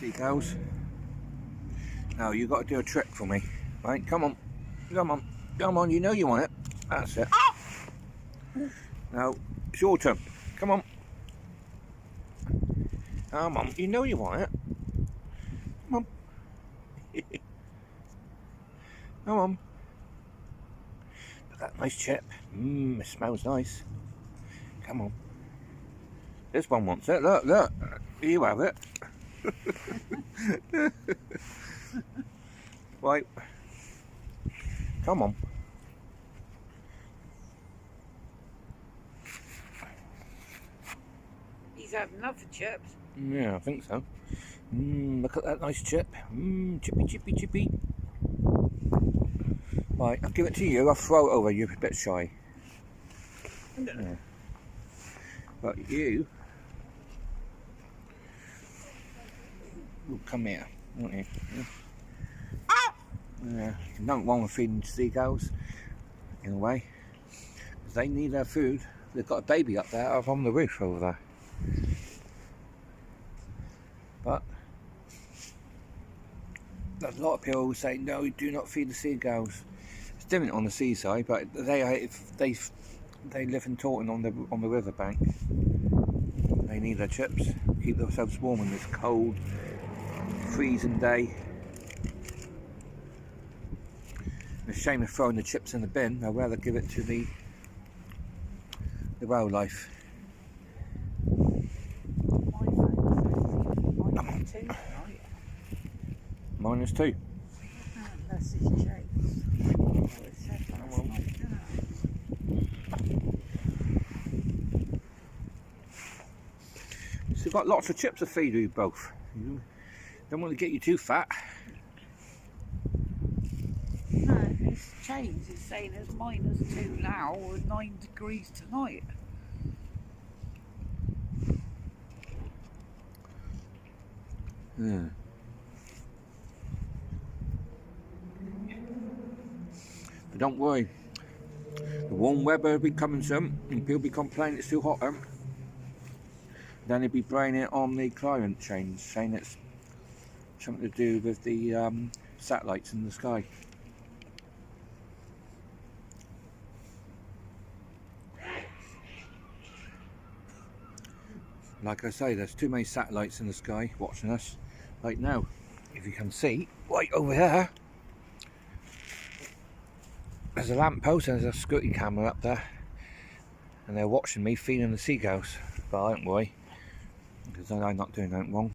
Seagulls. Now you got to do a trick for me, right? Come on, come on, come on. You know you want it. That's it. Now it's your turn. Come on, come on. You know you want it. Come on, come on. Look at that nice chip. It smells nice. Come on. This one wants it. Look, look. You have it. Right. Come on. He's had enough of chips. Yeah, I think so. Look at that nice chip. Chippy, chippy, chippy. Right, I'll give it to you. I'll throw it over. You're a bit shy. Yeah. But you... Ooh, come here, won't you? Yeah, you don't want to feed seagulls, in a way, because they need their food. They've got a baby up there, up on the roof over there. But there's a lot of people who say, no, do not feed the seagulls. It's different on the seaside, but they live in Taunton on the riverbank. They need their chips, keep themselves warm in this cold, freezing day. It's a shame of throwing the chips in the bin. I'd rather give it to the wildlife. -2. Unless it's changed. So you've got lots of chips to feed you both. You don't want to get you too fat. No, it's changed. It's saying it's -2 now or 9 degrees tonight. Yeah. But don't worry, the warm weather will be coming soon, and people will be complaining it's too hot. Then they'll be blaming it on the climate change, saying it's something to do with the satellites in the sky. Like I say, there's too many satellites in the sky watching us right now. If you can see, right over there, there's a lamppost and there's a security camera up there, and they're watching me feeding the seagulls. But I don't worry, because I'm not doing anything wrong.